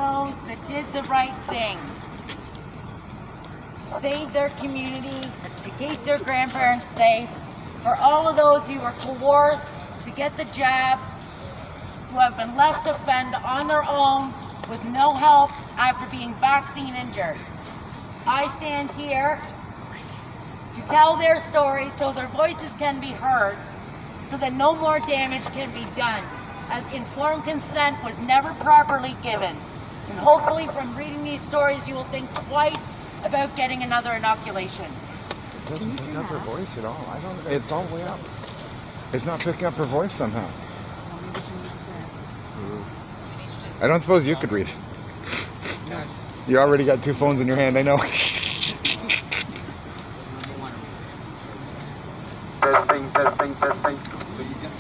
those that did the right thing, to save their community, to keep their grandparents safe, for all of those who were coerced to get the jab, who have been left to fend on their own with no help after being vaccine injured. I stand here to tell their stories so their voices can be heard, so that no more damage can be done, as informed consent was never properly given. And hopefully from reading these stories you will think twice about getting another inoculation. It doesn't pick up her voice at all. I don't. It's all the way up. It's not picking up her voice somehow. I don't suppose you could read. You already got 2 phones in your hand, I know. Testing. So you get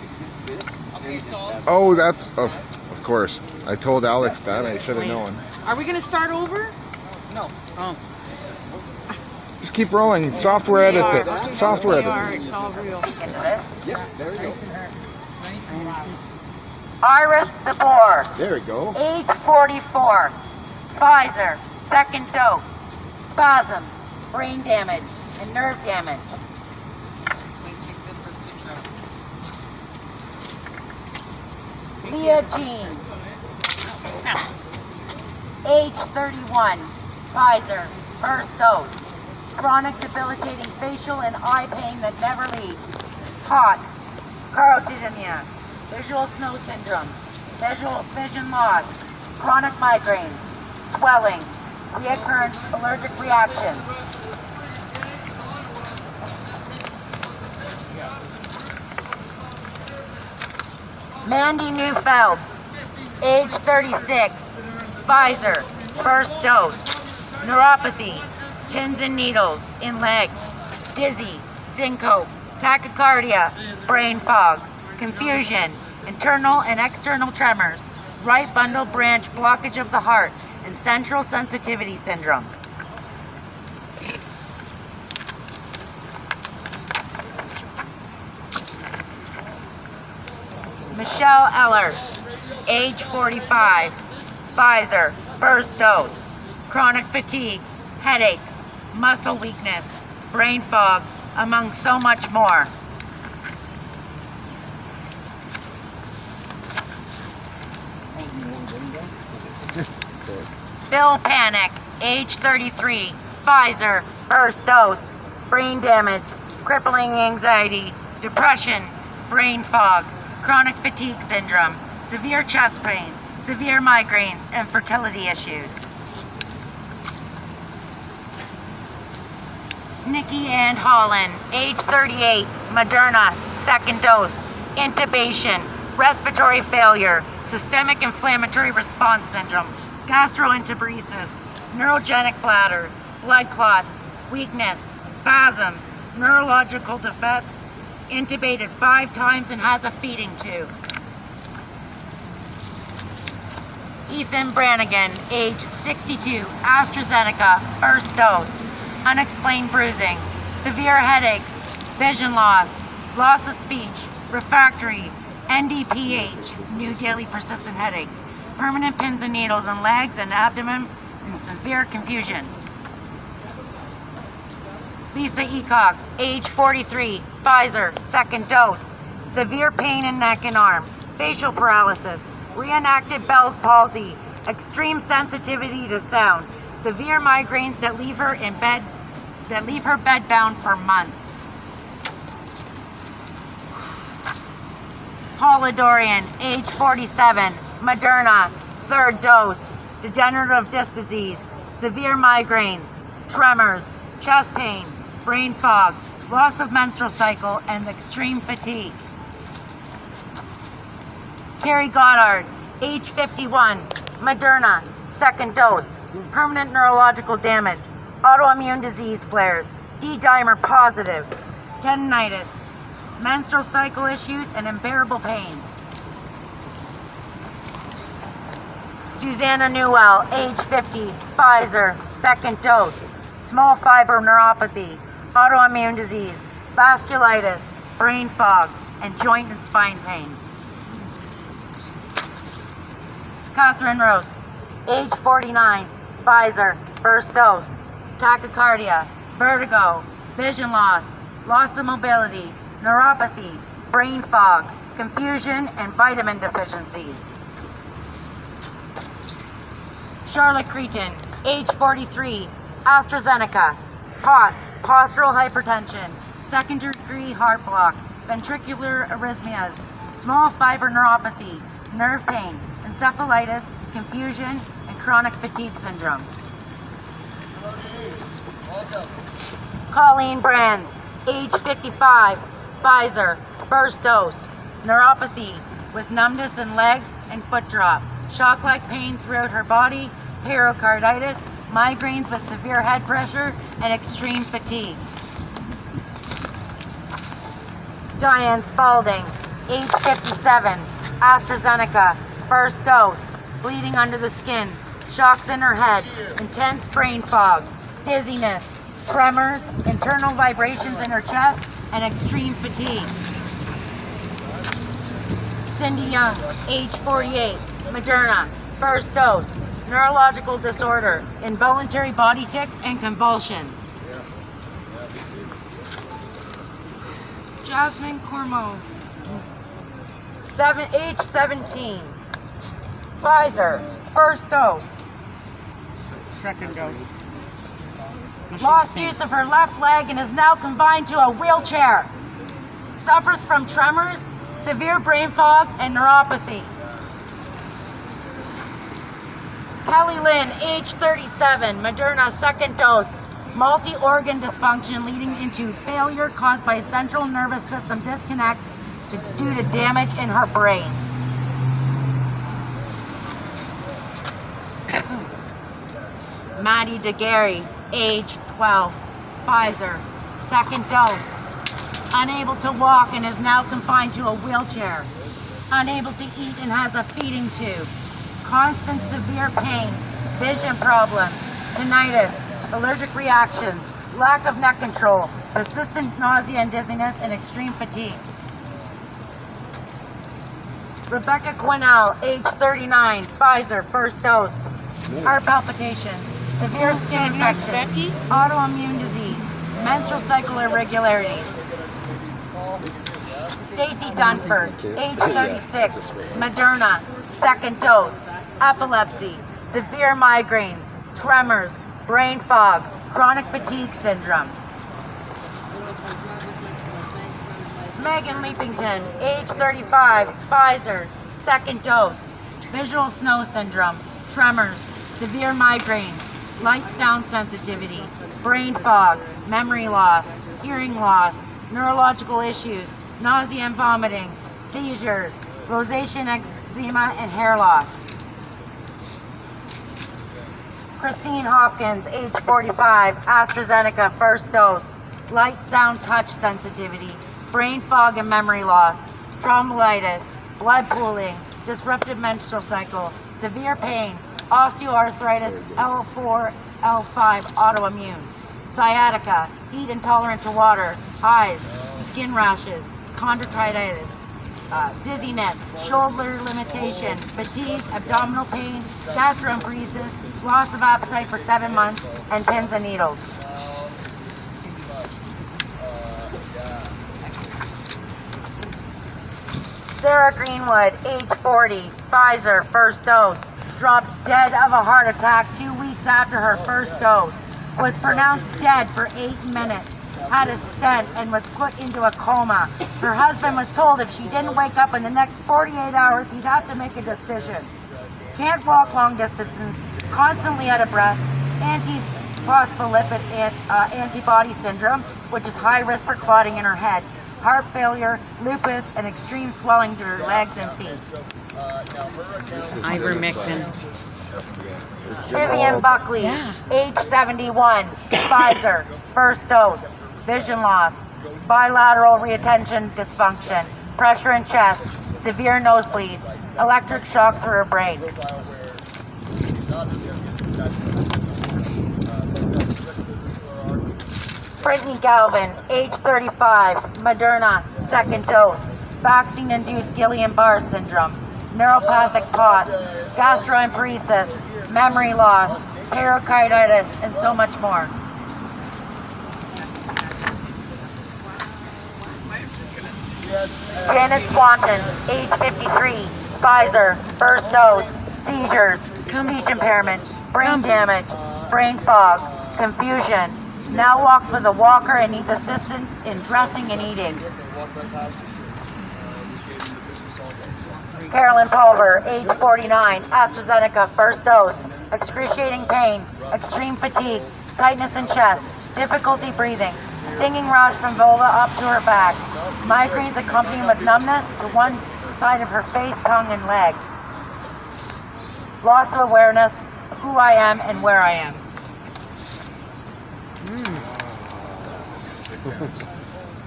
this. Okay, so. Oh, that's. Oh, of course. I told Alex that. I should have known. Are we gonna start over? No. Oh. Just keep rolling. Software edits it. Software edits it. It's all real. Yeah, there we go. Iris DeBoer, There we go. age 44, Pfizer, second dose, spasm, brain damage, and nerve damage. Leah Jean, age 31, Pfizer, first dose, chronic debilitating facial and eye pain that never leaves, hot, carotidynia, visual snow syndrome, visual vision loss, chronic migraine, swelling, recurrent allergic reaction. Mandy Neufeld, age 36, Pfizer, first dose, neuropathy, pins and needles in legs, dizzy, syncope, tachycardia, brain fog, confusion, internal and external tremors, right bundle branch blockage of the heart, and central sensitivity syndrome. Michelle Eller, age 45, Pfizer, first dose, chronic fatigue, headaches, muscle weakness, brain fog, among so much more. Bill Panic, age 33, Pfizer, first dose, brain damage, crippling anxiety, depression, brain fog, chronic fatigue syndrome, severe chest pain, severe migraines, and fertility issues. Nikki Ann Holland, age 38, Moderna, second dose, intubation, respiratory failure, systemic inflammatory response syndrome, gastroenterosis, neurogenic bladder, blood clots, weakness, spasms, neurological defect, intubated 5 times and has a feeding tube. Ethan Brannigan, age 62, AstraZeneca, first dose, unexplained bruising, severe headaches, vision loss, loss of speech, refractory, NDPH, new daily persistent headache, permanent pins and needles in legs and abdomen, and severe confusion. Lisa Ecox, age 43, Pfizer, second dose, severe pain in neck and arm, facial paralysis, reenacted Bell's palsy, extreme sensitivity to sound, severe migraines that leave her bedbound for months. Paula Dorian, age 47, Moderna, third dose, degenerative disc disease, severe migraines, tremors, chest pain, brain fog, loss of menstrual cycle, and extreme fatigue. Carrie Goddard, age 51, Moderna, second dose, permanent neurological damage, autoimmune disease flares, D-dimer positive, tendinitis, menstrual cycle issues, and unbearable pain. Susanna Newell, age 50, Pfizer, second dose, small fiber neuropathy, autoimmune disease, vasculitis, brain fog, and joint and spine pain. Catherine Rose, age 49, Pfizer, first dose. Tachycardia, vertigo, vision loss, loss of mobility, neuropathy, brain fog, confusion, and vitamin deficiencies. Charlotte Cretin, age 43, AstraZeneca, POTS, postural hypertension, second-degree heart block, ventricular arrhythmias, small fiber neuropathy, nerve pain, encephalitis, confusion, and chronic fatigue syndrome. Colleen Brands, age 55, Pfizer, first dose, neuropathy with numbness in leg and foot drop, shock-like pain throughout her body, pericarditis, migraines with severe head pressure, and extreme fatigue. Diane Spalding, age 57, AstraZeneca, first dose, bleeding under the skin, shocks in her head, intense brain fog, dizziness, tremors, internal vibrations in her chest, and extreme fatigue. Cindy Young, age 48, Moderna, first dose, neurological disorder, involuntary body tics and convulsions. Jasmine Cormeau, age 17, Pfizer, first dose. Second dose. Lost use of her left leg and is now confined to a wheelchair. Suffers from tremors, severe brain fog, and neuropathy. Kelly Lynn, age 37, Moderna, second dose. Multi-organ dysfunction leading into failure caused by central nervous system disconnect due to damage in her brain. Maddie DeGarry, age 12, Pfizer, second dose. Unable to walk and is now confined to a wheelchair. Unable to eat and has a feeding tube. Constant severe pain, vision problems, tinnitus, allergic reactions, lack of neck control, persistent nausea and dizziness, and extreme fatigue. Rebecca Quinnell, age 39, Pfizer, first dose. Heart palpitations, severe skin infection, autoimmune disease, menstrual cycle irregularities. Stacy Dunford, age 36, Moderna, second dose. Epilepsy, severe migraines, tremors, brain fog, chronic fatigue syndrome. Megan Leapington, age 35, Pfizer, second dose. Visual snow syndrome, tremors, severe migraines, light sound sensitivity, brain fog, memory loss, hearing loss, neurological issues, nausea and vomiting, seizures, rosacea, eczema, and hair loss. Christine Hopkins, age 45, AstraZeneca, first dose. Light, sound, touch sensitivity, brain fog and memory loss, thrombolytitis, blood pooling, disrupted menstrual cycle, severe pain, osteoarthritis, L4, L5, autoimmune, sciatica, heat intolerant to water, hives, skin rashes, chondrocytitis, dizziness, shoulder limitation, fatigue, abdominal pain, gastroparesis, loss of appetite for 7 months, and pins and needles. Sarah Greenwood, age 40, Pfizer, first dose, dropped dead of a heart attack 2 weeks after her first dose, was pronounced dead for 8 minutes, had a stent, and was put into a coma. Her husband was told if she didn't wake up in the next 48 hours, he'd have to make a decision. Can't walk long distances, constantly out of breath, antiphospholipid antibody syndrome, which is high risk for clotting in her head, heart failure, lupus, and extreme swelling to her legs and feet. Ivermectin. Vivian Buckley, age 71, Pfizer, first dose, vision loss, bilateral reattention dysfunction, pressure in chest, severe nosebleeds, electric shock through her brain. Brittany Galvin, age 35, Moderna, second dose, vaccine-induced Guillain-Barré syndrome, neuropathic POTS, gastroparesis, memory loss, pericarditis, and so much more. Janet Swanton, age 53, Pfizer, first dose, seizures, speech impairment, brain damage, brain fog, confusion, now walks with a walker and needs assistance in dressing and eating. Carolyn Pulver, age 49, AstraZeneca, first dose, excruciating pain, extreme fatigue, tightness in chest, difficulty breathing, stinging rash from vulva up to her back, migraines accompanied with numbness to one side of her face, tongue, and leg, loss of awareness of who I am and where I am.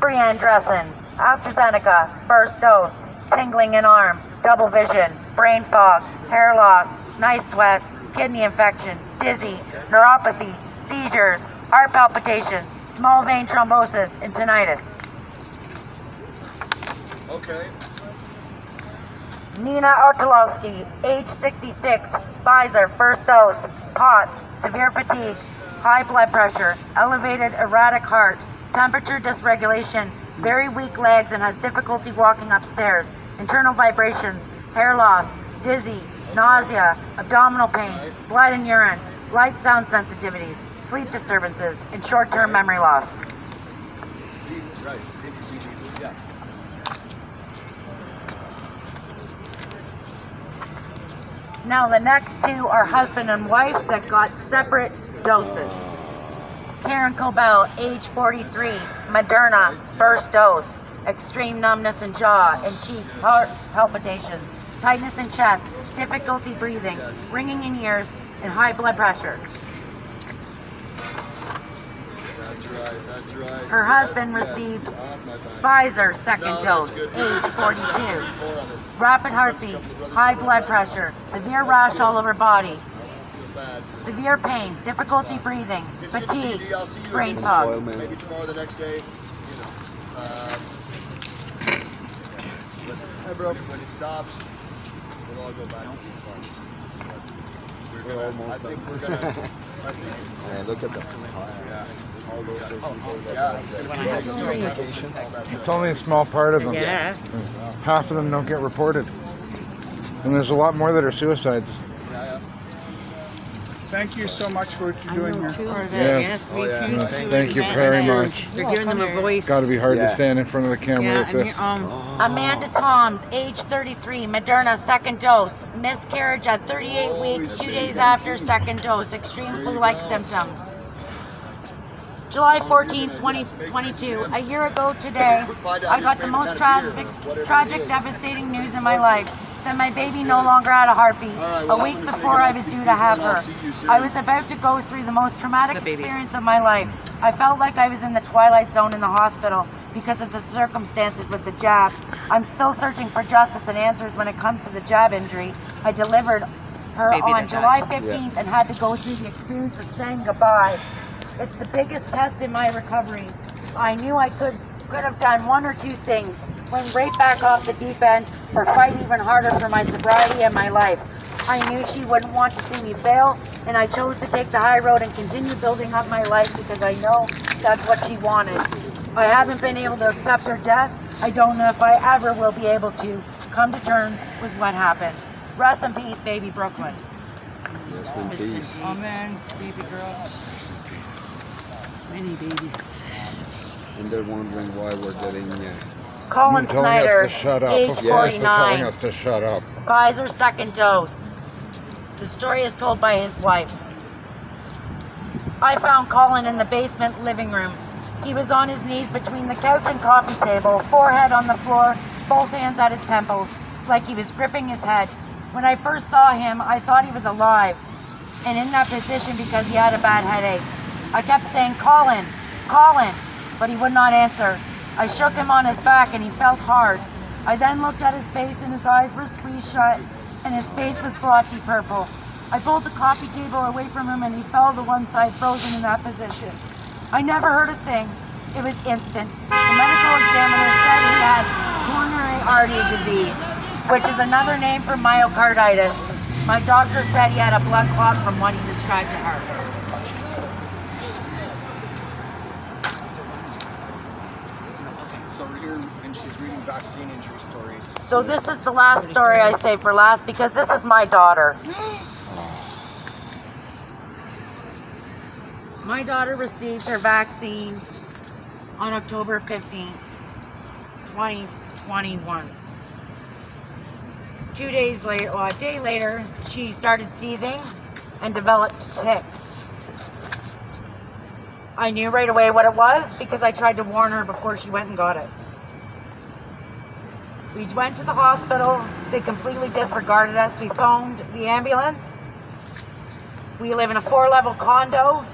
Brianne Dressen, AstraZeneca, first dose, tingling in arm, double vision, brain fog, hair loss, night sweats, kidney infection, dizzy, neuropathy, seizures, heart palpitations, small vein thrombosis, and tinnitus. Okay. Nina Otolowski, age 66, Pfizer, first dose, POTS, severe fatigue, high blood pressure, elevated erratic heart, temperature dysregulation, very weak legs, and has difficulty walking upstairs, internal vibrations, hair loss, dizzy, nausea, abdominal pain, blood and urine, light sound sensitivities, sleep disturbances, and short-term memory loss. Right. Yeah. Now the next two are husband and wife that got separate doses. Karen Cobell, age 43, Moderna, first dose, extreme numbness in jaw and cheek, heart palpitations, tightness in chest, difficulty breathing, ringing in ears, and high blood pressure. That's right. Her husband received Pfizer second dose, age 42. Rapid heartbeat, high blood pressure, severe rash all over body, severe pain, difficulty breathing, fatigue, brain fog. Maybe tomorrow, the next day. Listen, when it stops, we'll all go back to the farm. I think we're gonna. Yeah, look at that. It's only a small part of them. Yeah. Half of them don't get reported. And there's a lot more that are suicides. Thank you so much for what you're doing here. Yes. Thank you very much. You're giving them a voice. It's got to be hard to stand in front of the camera with this. Amanda Toms, age 33, Moderna, second dose, miscarriage at 38 weeks, 2 days after second dose, extreme flu-like symptoms. July 14, 2022, a year ago today, I got the most tragic, devastating news in my life, that my baby no longer had a heartbeat. A week before I was due to have her, I was about to go through the most traumatic experience of my life. I felt like I was in the twilight zone in the hospital because of the circumstances with the jab. I'm still searching for justice and answers when it comes to the jab injury. I delivered her on July 15th and had to go through the experience of saying goodbye. It's the biggest test in my recovery. I knew I could have done one or two things: went right back off the deep end, or fight even harder for my sobriety and my life. I knew she wouldn't want to see me fail, and I chose to take the high road and continue building up my life because I know that's what she wanted. I haven't been able to accept her death. I don't know if I ever will be able to come to terms with what happened. Rest in peace, baby Brooklyn. Rest in peace. Amen, baby girl. Many babies. And they're wondering why we're getting. Colin Snyder, us to shut up. age Of course, they're telling 49, us to shut up. Pfizer second dose. The story is told by his wife. I found Colin in the basement living room. He was on his knees between the couch and coffee table, forehead on the floor, both hands at his temples, like he was gripping his head. When I first saw him, I thought he was alive and in that position because he had a bad headache. I kept saying, "Colin, Colin," but he would not answer. I shook him on his back and he felt hard. I then looked at his face and his eyes were squeezed shut and his face was blotchy purple. I pulled the coffee table away from him and he fell to one side, frozen in that position. I never heard a thing. It was instant. The medical examiner said he had coronary artery disease, which is another name for myocarditis. My doctor said he had a blood clot from what he described to her. So we're here and she's reading vaccine injury stories. So this is the last story I say for last because this is my daughter. My daughter received her vaccine on October 15th, 2021. 2 days later, well, a day later, she started seizing and developed tics. I knew right away what it was because I tried to warn her before she went and got it. We went to the hospital. They completely disregarded us. We phoned the ambulance. We live in a 4-level condo.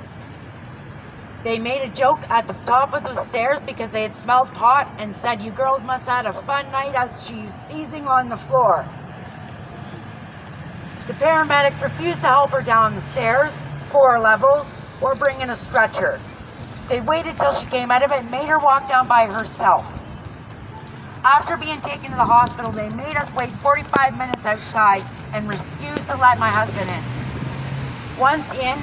They made a joke at the top of the stairs because they had smelled pot and said, "You girls must have had a fun night," as she was seizing on the floor. The paramedics refused to help her down the stairs, 4 levels, or bring in a stretcher. They waited till she came out of it and made her walk down by herself. After being taken to the hospital, they made us wait 45 minutes outside and refused to let my husband in. Once in,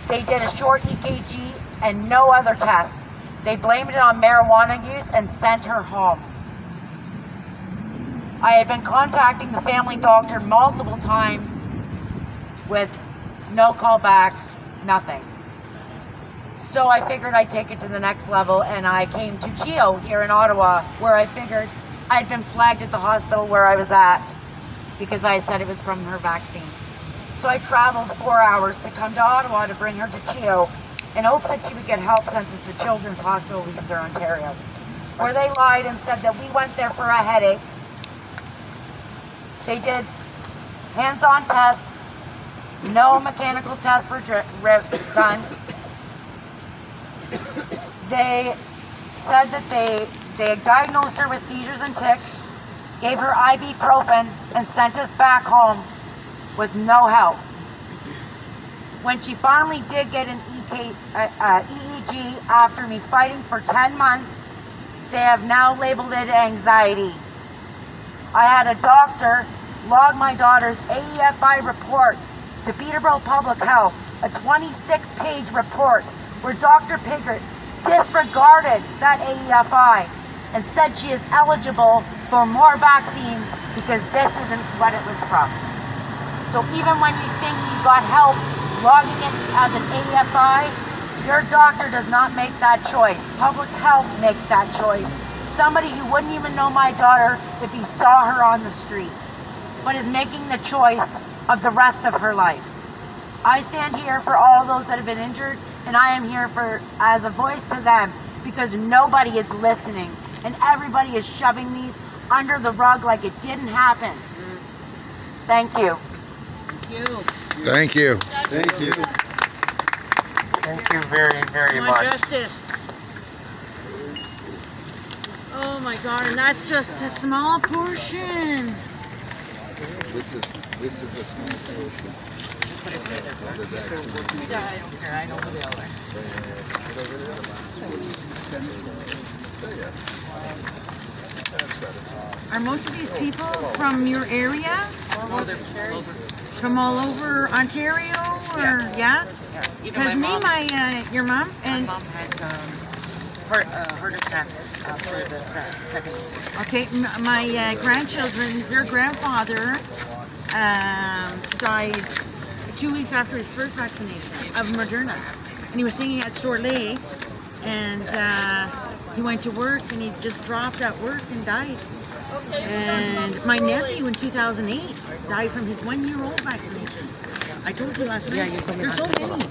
they did a short EKG and no other tests. They blamed it on marijuana use and sent her home. I had been contacting the family doctor multiple times with no callbacks, nothing. So I figured I'd take it to the next level, and I came to GEO here in Ottawa, where I figured I'd been flagged at the hospital where I was at because I had said it was from her vaccine. So I traveled 4 hours to come to Ottawa to bring her to GEO in hopes that she would get help since it's a children's hospital in Eastern Ontario, where they lied and said that we went there for a headache. They did hands-on tests, no mechanical tests were done. They said that they had diagnosed her with seizures and tics, gave her ibuprofen, and sent us back home with no help. When she finally did get an EEG after me fighting for 10 months, they have now labeled it anxiety. I had a doctor log my daughter's AEFI report to Peterborough Public Health, a 26-page report where Dr. Piggott disregarded that AEFI and said she is eligible for more vaccines because this isn't what it was from. So even when you think you got help logging it as an AEFI, your doctor does not make that choice. Public health makes that choice. Somebody who wouldn't even know my daughter if he saw her on the street, but is making the choice of the rest of her life. I stand here for all those that have been injured, and I am here as a voice to them because nobody is listening, and everybody is shoving these under the rug like it didn't happen. Thank you. Thank you. Thank you. Thank you very, very much. Justice. Oh my God, and that's just a small portion. This is a small portion. Yeah, I don't care. I know who they are. Are most of these people from your area? From all over Ontario, or yeah? Because your mom and my mom had heart attack after the second dose. Okay, my grandchildren, their grandfather died 2 weeks after his first vaccination of Moderna, and he was singing at Sore Lakes, and he went to work and he just dropped at work and died. And my nephew in 2008 died from his 1-year-old vaccination. I told you last night. Yeah, you told me There's so many.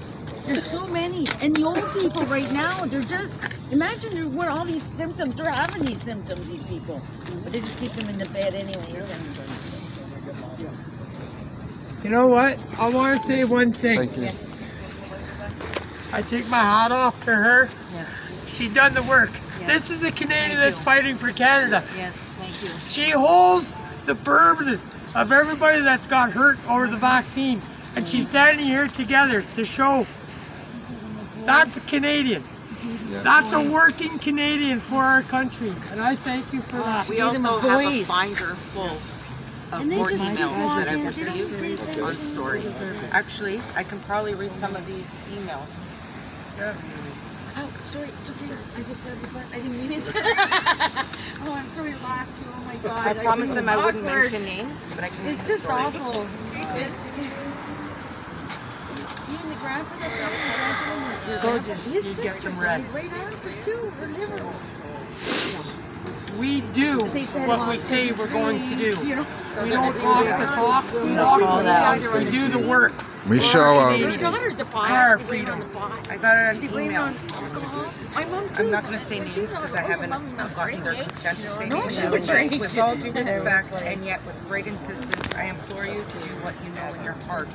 There's so many. And the old people right now, they're just, imagine what all these symptoms, they're having these symptoms, these people. But they just keep them in the bed anyways. You know what? I want to say one thing. Thank you. Yes. I take my hat off to her. Yes. She's done the work. Yes. This is a Canadian Thank that's you. fighting for Canada. Yes, thank you. She holds the burden of everybody that's got hurt over the vaccine. And she's standing here together to show that's a Canadian. That's a working Canadian for our country. And I thank you for that. We Give them also a have a voice. binder full of And they just keep voicemails that I've walking. They don't received take that. on stories. Actually, I can probably read some of these emails. Oh, sorry, it's okay. I just grabbed your butt. I didn't mean it. Oh, I'm sorry, I laughed too. Oh my God. I promised them I wouldn't awkward. mention names, but I can read It's the just story. awful. Even the grandpa's up there, some grandchildren. His sister died right on for 2, her liver. We do They said, what well, we say we're going to do. You know, We don't talk the talk, we walk the walk, we do the work. We show up. their daughter's the pot. Our They blame it on freedom. the pot. I got it They on blame it email. on alcohol. My mom too. I'm not going to say names She's because not- I haven't my mom not gotten their drinking. consent to say No, names. she would drink. With all due respect, and yet with great insistence, I implore you to do what you know in your heart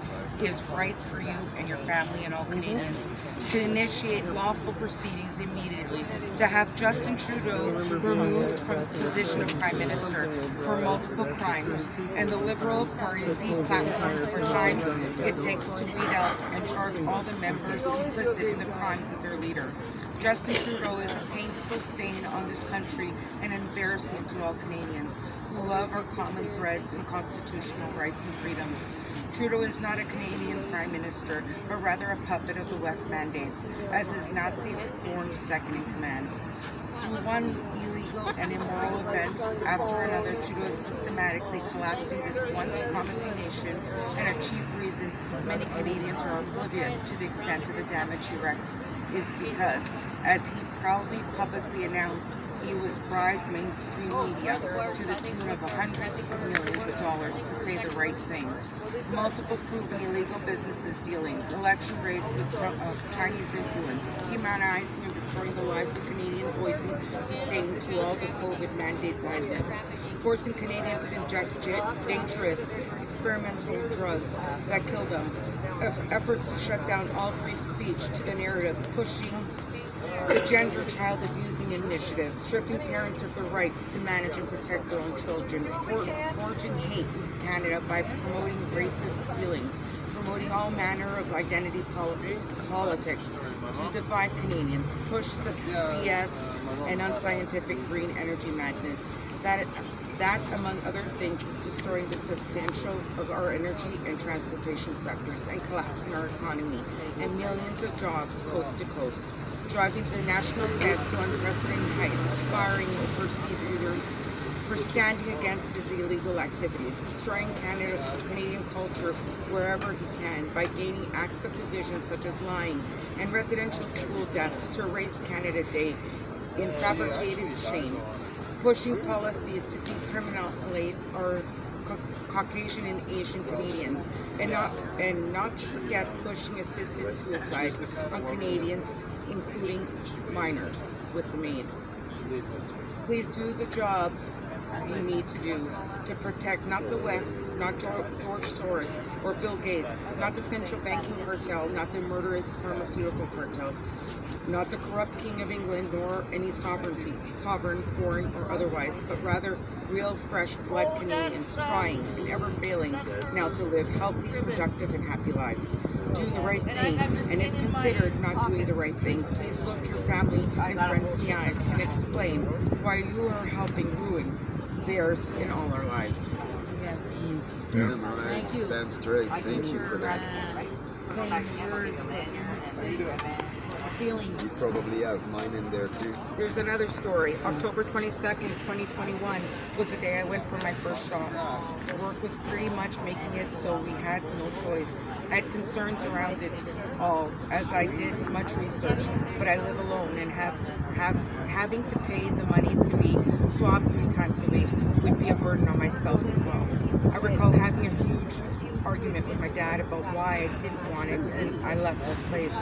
is right for you and your family and all Canadians. To initiate lawful proceedings immediately. To have Justin Trudeau removed from the position of Prime Minister for multiple crimes, and the Liberal Party deplatformed for times it takes to weed out and charge all the members complicit in the crimes of their leader. Justin Trudeau is a painful stain on this country and an embarrassment to all Canadians who love our common threads and constitutional rights and freedoms. Trudeau is not a Canadian Prime Minister, but rather a puppet of the WEF mandates, as his Nazi-born second-in-command. Through one illegal and immoral event after another, Trudeau is systematically collapsing this once promising nation, and a chief reason many Canadians are oblivious to the extent of the damage he wreaks is because, as he proudly publicly announced, he was bribed mainstream media to the tune of hundreds of millions of dollars to say the right thing. Multiple proven illegal businesses dealings, election rigged with Chinese influence, demonizing and destroying the lives of Canadian voicing disdain to all the COVID mandate blindness, forcing Canadians to inject dangerous experimental drugs that kill them, efforts to shut down all free speech to the narrative, pushing the gender child abusing initiative, stripping parents of their rights to manage and protect their own children, forging hate with Canada by promoting racist feelings, promoting all manner of identity politics to divide Canadians, push the BS and unscientific green energy madness. That, among other things, is destroying the substantial of our energy and transportation sectors and collapsing our economy and millions of jobs coast to coast, driving the national debt to unprecedented heights, firing perceived leaders for standing against his illegal activities, destroying Canadian culture wherever he can by gaining acts of division such as lying and residential school deaths to erase Canada Day in fabricated shame, pushing policies to decriminalize our Caucasian and Asian Canadians, and not to forget pushing assisted suicide on Canadians, including minors, with the MAID. Please do the job you need to do to protect not the WEF, not George Soros or Bill Gates, not the central banking cartel, not the murderous pharmaceutical cartels, not the corrupt King of England, nor any sovereign, foreign or otherwise, but rather real fresh blood Canadians trying and ever failing now to live healthy, productive and happy lives. Do the right thing, and if considered not doing the right thing, please look your family and friends in the eyes and explain why you are helping ruin theirs in all our lives. Yeah. Thank you. That's great. Thank you for that. Saying words, saying feeling. You probably have mine in there too. There's another story. October 22nd, 2021 was the day I went for my first shot. Work was pretty much making it, so we had no choice. I had concerns around it all, as I did much research, but I live alone and having to pay the money to be swabbed 3 times a week would be a burden on myself as well. I recall having a huge argument with my dad about why I didn't want it, and I left his place.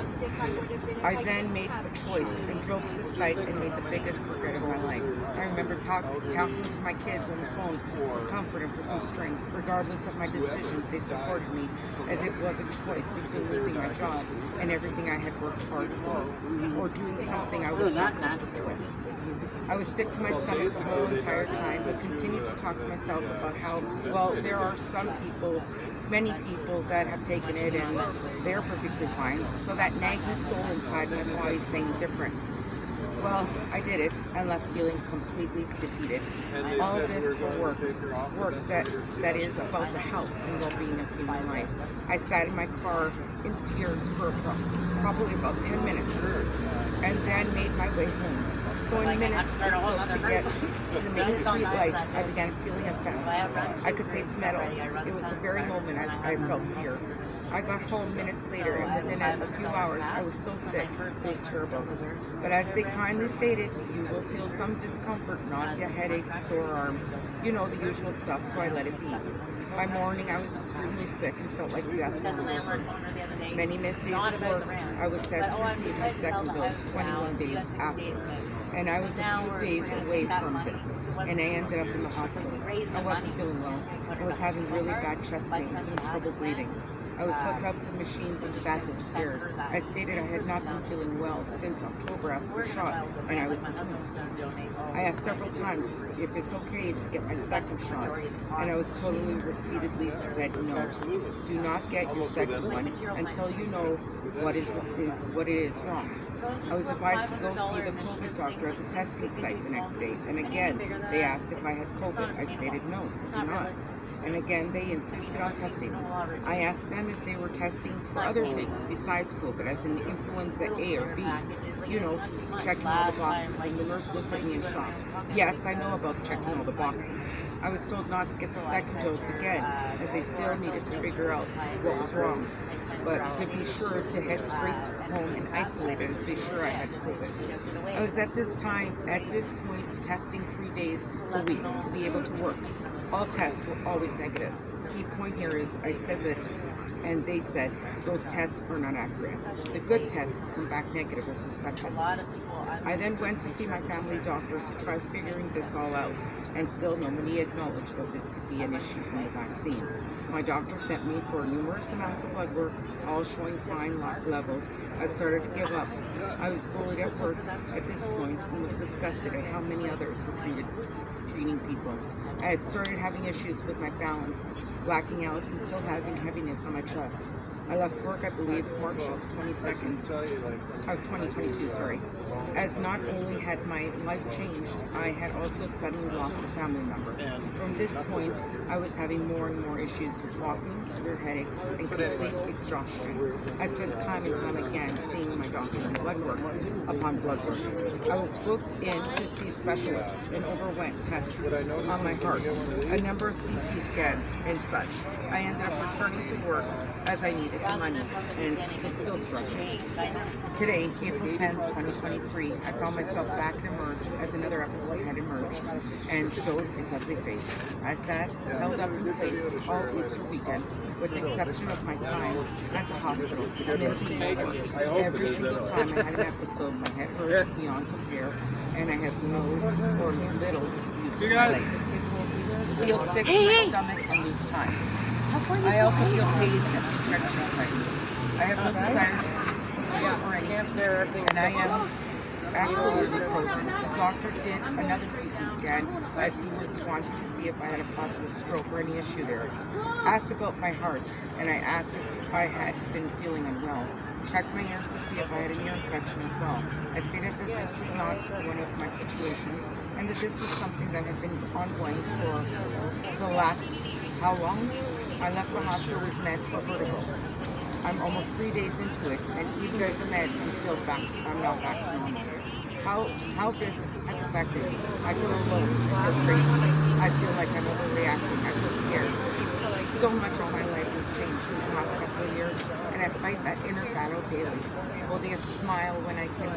I then made a choice and drove to the site and made the biggest regret of my life. I remember talking to my kids on the phone for comfort and for some strength. Regardless of my decision, they supported me, as it was a choice between losing my job and everything I had worked hard for, or doing something I was not comfortable with. I was sick to my stomach the whole entire time, but continued to talk to myself about how, well, there are some people, many people that have taken it and they're perfectly fine. So that nagging soul inside my body saying different. Well, I did it and left feeling completely defeated. All of this for work that is about the health and well-being of human life. I sat in my car in tears for probably about 10 minutes and then made my way home. So in minutes it took to get to the main street lights, I began feeling offense. I could taste metal. It was the very moment I felt fear. I got home minutes later, and within a few hours, I was so sick. It was terrible. But as they kindly stated, you will feel some discomfort, nausea, headaches, sore arm. You know, the usual stuff, so I let it be. By morning, I was extremely sick and felt like death. Many missed days of work. I was set to receive my second dose 21 days after. And I was a few days away from this, and I ended up in the hospital. I wasn't feeling well. I was having really bad chest pains and trouble breathing. I was hooked up to machines and sat there scared. I stated I had not been feeling well since October after the shot, and I was dismissed. I asked several times if it's okay to get my second shot, and I was repeatedly said no. Do not get your second one until you know what it is wrong. I was advised to go see the COVID doctor at the testing site the next day, and again, they asked if I had COVID. I stated no, I do not. And again, they insisted on testing. I asked them if they were testing for other things besides COVID, as in influenza A or B. You know, checking all the boxes, and the nurse looked at me in shock. Yes, I know about checking all the boxes. I was told not to get the second dose again, as they still needed to figure out what was wrong, but to be sure to head straight home and isolate it, as they sure I had COVID. I was at this point testing 3 days a week to be able to work. All tests were always negative. The key point here is I said that, and they said those tests are not accurate. The good tests come back negative as suspected. I then went to see my family doctor to try figuring this all out, and still nobody acknowledged that this could be an issue from the vaccine. My doctor sent me for numerous amounts of blood work, all showing fine levels. I started to give up. I was bullied at work at this point and was disgusted at how many others were treating people. I had started having issues with my balance, blacking out, and still having heaviness on my chest. I left work, I believe, March of 2022, sorry. As not only had my life changed, I had also suddenly lost a family member. From this point, I was having more and more issues with walking, severe headaches, and complete exhaustion. I spent time and time again seeing my doctor and blood work upon blood work. I was booked in to see specialists and overwent tests on my heart, a number of CT scans and such. I ended up returning to work as I needed the money and was still struggling. Today, April 10, 2023, I found myself back in Emerge as another episode had emerged and showed its ugly face. I sat held up in place all Easter weekend, with the exception of my time at the hospital, missing work. Every single time I had an episode, my head hurts beyond compare, and I have no or little use of my legs. Feel sick in my stomach and lose time. I also feel pain at the injection site. I have no desire to eat, drink, or anything, and I am absolutely frozen. The doctor did another CT scan as he was wanting to see if I had a possible stroke or any issue there. Asked about my heart, and I asked if I had been feeling unwell. Checked my ears to see if I had an ear infection as well. I stated that this was not one of my situations, and that this was something that had been ongoing for the last, how long? I left the hospital with meds for vertigo. I'm almost 3 days into it, and even with the meds, I'm not back to normal. How this has affected me. I feel alone, I feel crazy, I feel like I'm overreacting, I feel scared. So much of my life has changed in the last couple of years, and I fight that inner battle daily, holding a smile when I can,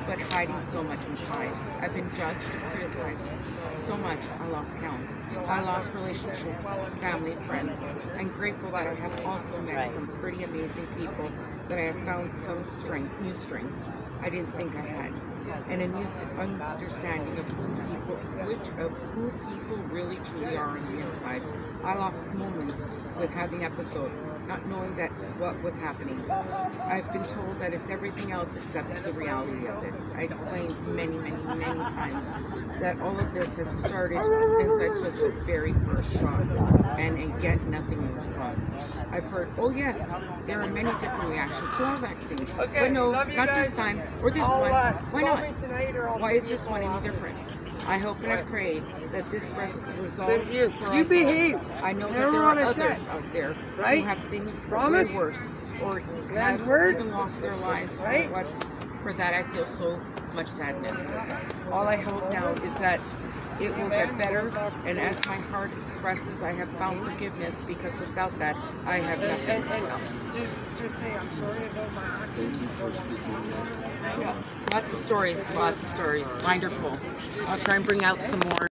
but hiding so much inside. I've been judged, criticized so much, I lost count. I lost relationships, family, friends. I'm grateful that I have also met some pretty amazing people, that I have found some strength, new strength I didn't think I had, and a new understanding of who people really truly are on the inside. I lost moments with having episodes, not knowing that what was happening. I've been told that it's everything else except the reality of it. I explained many times that all of this has started since I took the very first shot and get nothing in response. I've heard, oh yes, there are many different reactions to all vaccines, but no, not this time, or this one. Why not? Why is this one any different? I hope and I pray that this resolves for us behave. I know that there are others out there who have things way worse, or have even lost their lives. For that I feel so much sadness. All I hope now is that it will get better, and as my heart expresses, I have found forgiveness, because without that, I have nothing else. Just say I'm sorry about my actions. Thank you for speaking. Lots of stories, wonderful. I'll try and bring out some more.